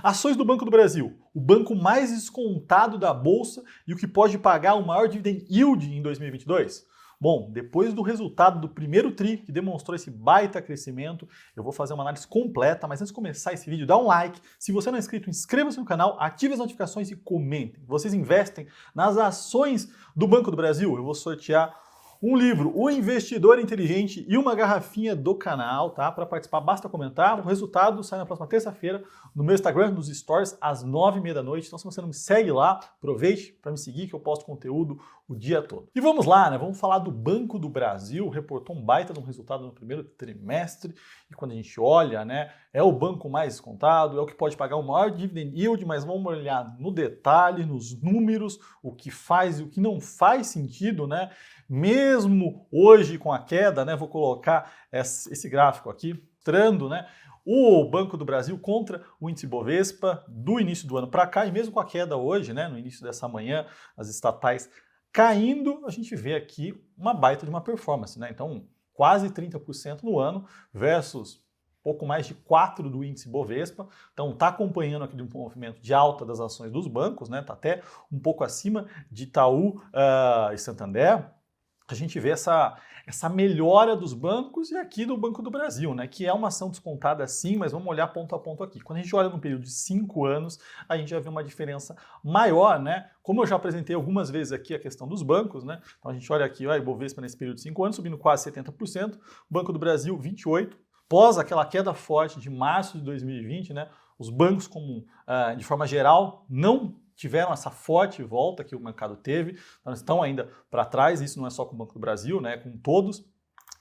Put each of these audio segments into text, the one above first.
Ações do Banco do Brasil, o banco mais descontado da Bolsa e o que pode pagar o maior dividend yield em 2022? Bom, depois do resultado do primeiro TRI, que demonstrou esse baita crescimento, eu vou fazer uma análise completa, mas antes de começar esse vídeo, dá um like. Se você não é inscrito, inscreva-se no canal, ative as notificações e comentem. Vocês investem nas ações do Banco do Brasil? Eu vou sortear um livro, O Investidor Inteligente e uma garrafinha do canal, tá? Para participar, basta comentar. O resultado sai na próxima terça-feira no meu Instagram, nos stories, às 9h30 da noite. Então, se você não me segue lá, aproveite para me seguir que eu posto conteúdo o dia todo. E vamos lá, né? Vamos falar do Banco do Brasil. Reportou um baita de um resultado no primeiro trimestre. E quando a gente olha, né? É o banco mais descontado, é o que pode pagar o maior dividend yield, mas vamos olhar no detalhe, nos números, o que faz e o que não faz sentido, né? Mesmo hoje com a queda, né, vou colocar esse gráfico aqui, mostrando, né, o Banco do Brasil contra o índice Bovespa do início do ano para cá, e mesmo com a queda hoje, né, no início dessa manhã, as estatais caindo, a gente vê aqui uma baita de uma performance, né? Então, quase 30% no ano versus pouco mais de 4 do índice Bovespa. Então está acompanhando aquele movimento de alta das ações dos bancos, né? Está até um pouco acima de Itaú e Santander. A gente vê essa melhora dos bancos e aqui do Banco do Brasil, né? Que é uma ação descontada sim, mas vamos olhar ponto a ponto aqui. Quando a gente olha no período de 5 anos, a gente já vê uma diferença maior, né? Como eu já apresentei algumas vezes aqui a questão dos bancos, né? Então a gente olha aqui, ó, Ibovespa nesse período de 5 anos subindo quase 70%, Banco do Brasil 28%, pós aquela queda forte de março de 2020, né? Os bancos, como de forma geral, não tiveram essa forte volta que o mercado teve, então estão ainda para trás, isso não é só com o Banco do Brasil, né, com todos,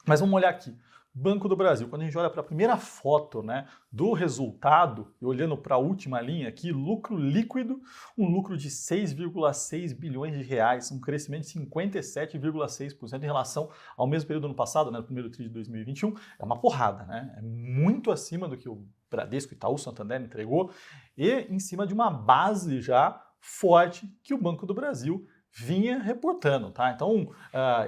mas vamos olhar aqui, Banco do Brasil, quando a gente olha para a primeira foto, né, do resultado, e olhando para a última linha aqui, lucro líquido, um lucro de 6,6 bilhões de reais, um crescimento de 57,6% em relação ao mesmo período do ano passado, né, no primeiro TRI de 2021, é uma porrada, né, é muito acima do que o Bradesco, Itaú, Santander entregou, e em cima de uma base já forte que o Banco do Brasil vinha reportando, tá? Então,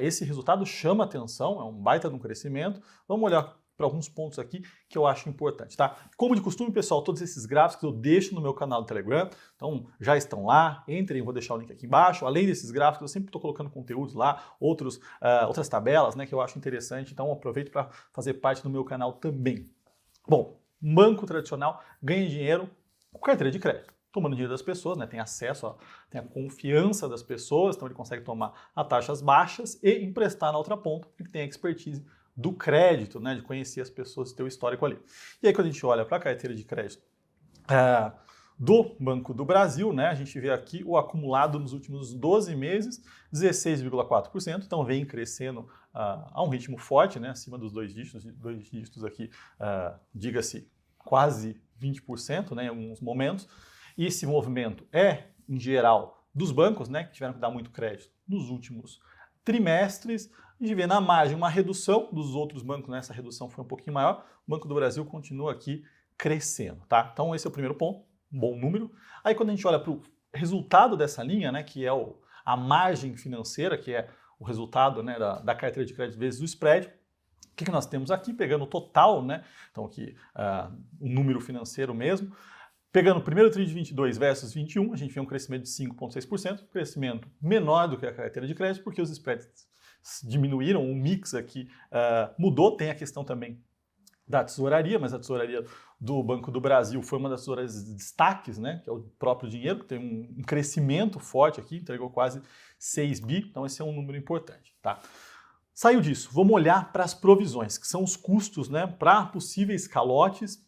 esse resultado chama atenção, é um baita de um crescimento. Vamos olhar para alguns pontos aqui que eu acho importante, tá? Como de costume, pessoal, todos esses gráficos eu deixo no meu canal do Telegram, então já estão lá, entrem, vou deixar o link aqui embaixo. Além desses gráficos, eu sempre estou colocando conteúdos lá, outras tabelas, né, que eu acho interessante, então aproveito para fazer parte do meu canal também. Bom, um banco tradicional ganha dinheiro com carteira de crédito, tomando dinheiro das pessoas, né? Tem acesso, tem a confiança das pessoas, então ele consegue tomar a taxas baixas e emprestar na outra ponta, porque tem a expertise do crédito, né? De conhecer as pessoas e ter o histórico ali. E aí quando a gente olha para a carteira de crédito do Banco do Brasil, né? A gente vê aqui o acumulado nos últimos 12 meses, 16,4%, então vem crescendo a um ritmo forte, né? Acima dos dois dígitos aqui, diga-se, quase 20%, né? Em alguns momentos. E esse movimento é, em geral, dos bancos, né, que tiveram que dar muito crédito nos últimos trimestres. A gente vê na margem uma redução dos outros bancos, né, essa redução foi um pouquinho maior. O Banco do Brasil continua aqui crescendo, tá? Então esse é o primeiro ponto, um bom número. Aí quando a gente olha para o resultado dessa linha, né, que é a margem financeira, que é o resultado, né, da carteira de crédito vezes o spread, o que nós temos aqui, pegando o total, né, então aqui o número financeiro mesmo, pegando o primeiro TRI de 22 versus 21, a gente vê um crescimento de 5,6%, crescimento menor do que a carteira de crédito, porque os spreads diminuíram, o mix aqui mudou, tem a questão também da tesouraria, mas a tesouraria do Banco do Brasil foi uma das tesourarias de destaques, né, que é o próprio dinheiro, que tem um crescimento forte aqui, entregou quase 6 bi, então esse é um número importante, tá? Saiu disso, vamos olhar para as provisões, que são os custos, né, para possíveis calotes.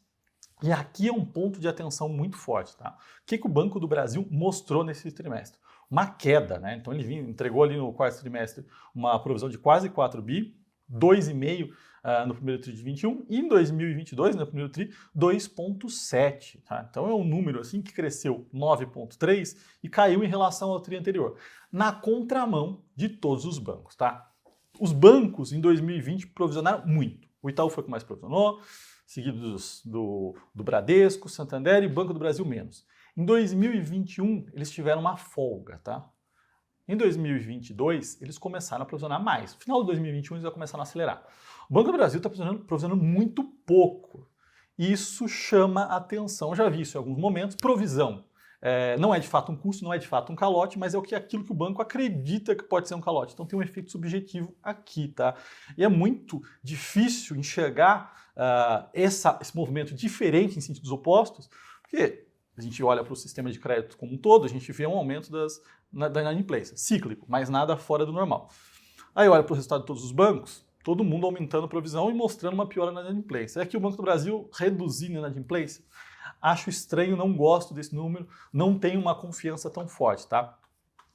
E aqui é um ponto de atenção muito forte, tá? O que o Banco do Brasil mostrou nesse trimestre? Uma queda, né? Então ele entregou ali no quarto trimestre uma provisão de quase 4 bi, 2,5 no primeiro TRI de 21 e em 2022, no primeiro TRI, 2,7. Tá? Então é um número assim que cresceu 9,3 e caiu em relação ao TRI anterior, na contramão de todos os bancos, tá? Os bancos em 2020 provisionaram muito. O Itaú foi o que mais provisionou, seguido do Bradesco, Santander e Banco do Brasil menos. Em 2021, eles tiveram uma folga, tá? Em 2022, eles começaram a provisionar mais. No final de 2021, eles já começaram a acelerar. O Banco do Brasil está provisionando muito pouco. Isso chama atenção. Já vi isso em alguns momentos. Provisão. Não é de fato um custo, não é de fato um calote, mas é aquilo que o banco acredita que pode ser um calote. Então tem um efeito subjetivo aqui, tá? E é muito difícil enxergar esse movimento diferente em sentidos opostos, porque a gente olha para o sistema de crédito como um todo, a gente vê um aumento da inadimplência, cíclico, mas nada fora do normal. Aí olha para o resultado de todos os bancos, todo mundo aumentando a provisão e mostrando uma piora na inadimplência. É que o Banco do Brasil reduzindo a inadimplência. Acho estranho, não gosto desse número, não tenho uma confiança tão forte, tá?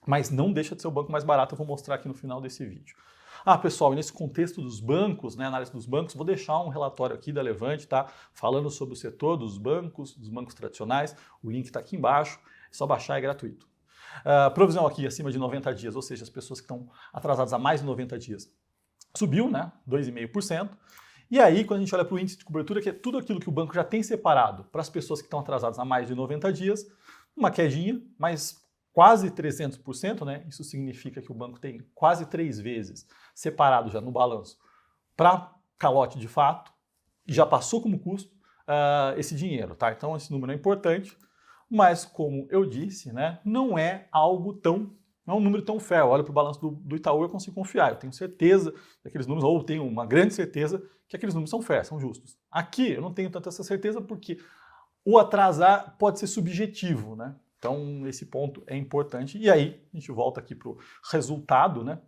Mas não deixa de ser o banco mais barato, eu vou mostrar aqui no final desse vídeo. Pessoal, e nesse contexto dos bancos, né, análise dos bancos, vou deixar um relatório aqui da Levante, tá? Falando sobre o setor dos bancos tradicionais, o link está aqui embaixo, é só baixar, é gratuito. Provisão aqui acima de 90 dias, ou seja, as pessoas que estão atrasadas há mais de 90 dias, subiu, né, 2,5%. E aí, quando a gente olha para o índice de cobertura, que é tudo aquilo que o banco já tem separado para as pessoas que estão atrasadas há mais de 90 dias, uma quedinha, mas quase 300%, né? Isso significa que o banco tem quase 3 vezes separado já no balanço para calote de fato, e já passou como custo esse dinheiro, tá? Então esse número é importante, mas como eu disse, né, não é um número tão fair. Eu olho para o balanço do Itaú e eu consigo confiar. Eu tenho certeza daqueles números, ou tenho uma grande certeza que aqueles números são fair, são justos. Aqui eu não tenho tanta essa certeza porque o atrasar pode ser subjetivo, né? Então esse ponto é importante. E aí a gente volta aqui para o resultado, né?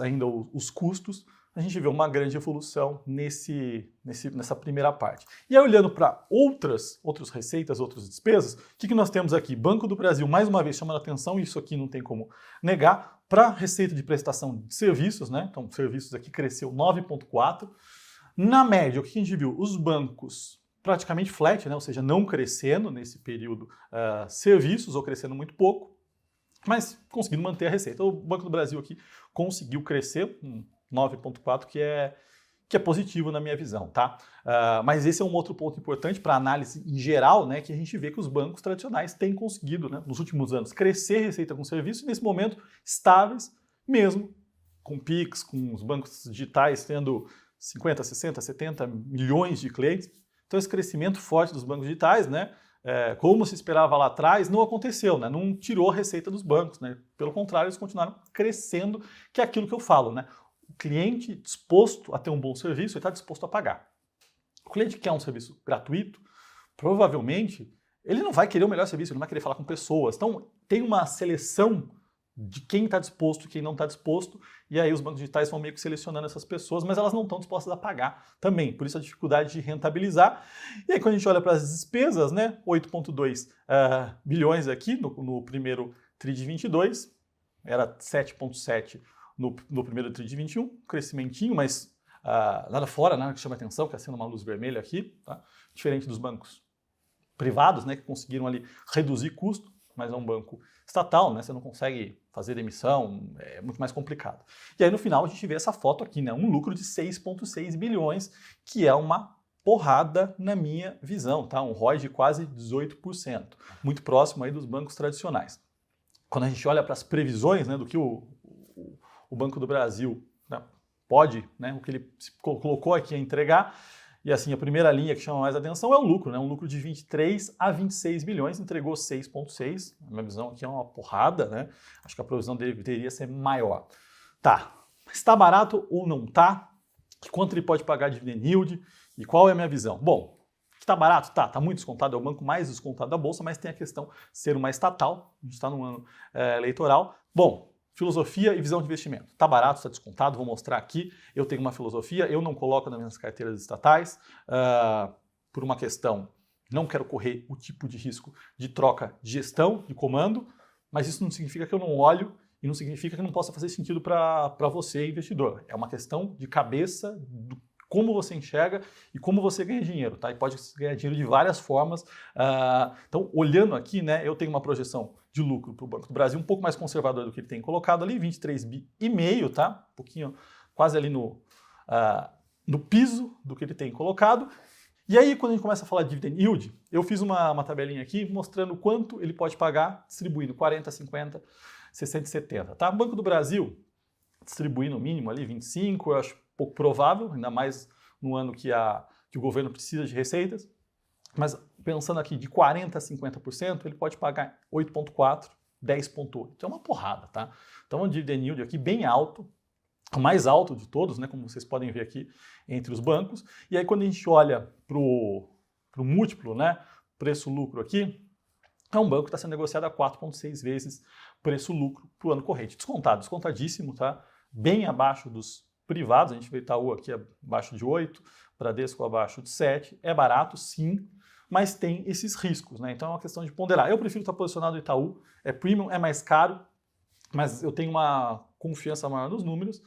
Ainda os custos, a gente vê uma grande evolução nessa primeira parte. E aí, olhando para outras receitas, outras despesas, o que nós temos aqui? Banco do Brasil, mais uma vez, chamando a atenção, e isso aqui não tem como negar, para receita de prestação de serviços, né? Então, serviços aqui cresceu 9,4%. Na média, o que a gente viu? Os bancos praticamente flat, né? Ou seja, não crescendo nesse período serviços, ou crescendo muito pouco, mas conseguindo manter a receita. O Banco do Brasil aqui conseguiu crescer, 9,4, que é positivo na minha visão, tá? Mas esse é um outro ponto importante para análise em geral, né, que a gente vê que os bancos tradicionais têm conseguido, né, nos últimos anos, crescer receita com serviço e, nesse momento, estáveis, mesmo com PIX, com os bancos digitais tendo 50, 60, 70 milhões de clientes. Então, esse crescimento forte dos bancos digitais, né, como se esperava lá atrás, não aconteceu, né? Não tirou a receita dos bancos, né? Pelo contrário, eles continuaram crescendo, que é aquilo que eu falo, né? O cliente disposto a ter um bom serviço, ele está disposto a pagar. O cliente que quer um serviço gratuito, provavelmente, ele não vai querer o melhor serviço, ele não vai querer falar com pessoas. Então, tem uma seleção de quem está disposto e quem não está disposto, e aí os bancos digitais vão meio que selecionando essas pessoas, mas elas não estão dispostas a pagar também, por isso a dificuldade de rentabilizar. E aí quando a gente olha para as despesas, né, 8,2 bilhões aqui no primeiro TRI de 22, era 7,7 no primeiro TRI de 21, crescimentinho, mas nada fora, né, que chama atenção, que está sendo uma luz vermelha aqui, tá? Diferente dos bancos privados, né, que conseguiram ali reduzir custo, mas é um banco estatal, né? Você não consegue fazer demissão, é muito mais complicado. E aí no final a gente vê essa foto aqui, né? Um lucro de 6,6 bilhões, que é uma porrada na minha visão, tá? Um ROI de quase 18%, muito próximo aí dos bancos tradicionais. Quando a gente olha para as previsões, né, do que o Banco do Brasil, né, pode, né, o que ele colocou aqui a entregar, e assim, a primeira linha que chama mais atenção é o lucro, né? Um lucro de 23 a 26 bilhões, entregou 6,6. A minha visão aqui é uma porrada, né? Acho que a provisão deveria ser maior. Tá, está barato ou não está? Quanto ele pode pagar de dividend yield? E qual é a minha visão? Bom, está barato? Tá muito descontado, é o banco mais descontado da Bolsa, mas tem a questão de ser uma estatal, a gente está num ano eleitoral. Bom, filosofia e visão de investimento. Está barato, está descontado, vou mostrar aqui. Eu tenho uma filosofia, eu não coloco nas minhas carteiras estatais por uma questão, não quero correr o tipo de risco de troca de gestão, de comando, mas isso não significa que eu não olho e não significa que não possa fazer sentido para você, investidor. É uma questão de cabeça, como você enxerga e como você ganha dinheiro, tá? E pode ganhar dinheiro de várias formas. Então, olhando aqui, né, eu tenho uma projeção de lucro para o Banco do Brasil um pouco mais conservador do que ele tem colocado ali, 23,5 bi, tá? Um pouquinho, quase ali no piso do que ele tem colocado. E aí, quando a gente começa a falar de dividend yield, eu fiz uma tabelinha aqui mostrando quanto ele pode pagar, distribuindo 40, 50, 60 e 70, tá? O Banco do Brasil, distribuindo no mínimo ali 25, eu acho pouco provável, ainda mais no ano que a que o governo precisa de receitas, mas pensando aqui de 40% a 50%, ele pode pagar 8,4%, 10,8%. Então é uma porrada, tá? Então um dividend yield aqui bem alto, o mais alto de todos, né, como vocês podem ver aqui, entre os bancos. E aí quando a gente olha para o múltiplo, né, preço-lucro aqui, é um banco que está sendo negociado a 4,6 vezes preço-lucro para o ano corrente. Descontado, descontadíssimo, tá? Bem abaixo dos privados, a gente vê Itaú aqui abaixo de 8, Bradesco abaixo de 7, é barato sim, mas tem esses riscos, né? Então é uma questão de ponderar. Eu prefiro estar posicionado no Itaú, é premium, é mais caro, mas eu tenho uma confiança maior nos números,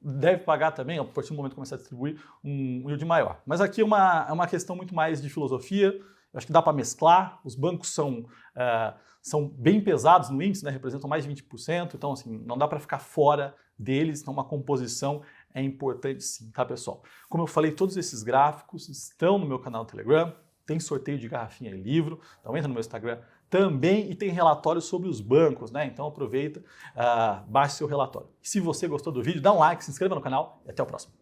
deve pagar também, a partir do momento que começar a distribuir, um yield maior. Mas aqui é uma questão muito mais de filosofia, eu acho que dá para mesclar, os bancos são bem pesados no índice, né? Representam mais de 20%, então assim, não dá para ficar fora deles, então uma composição é importante sim, tá pessoal? Como eu falei, todos esses gráficos estão no meu canal do Telegram, tem sorteio de garrafinha e livro, então entra no meu Instagram também e tem relatório sobre os bancos, né? Então aproveita, baixe seu relatório. E se você gostou do vídeo, dá um like, se inscreva no canal e até o próximo.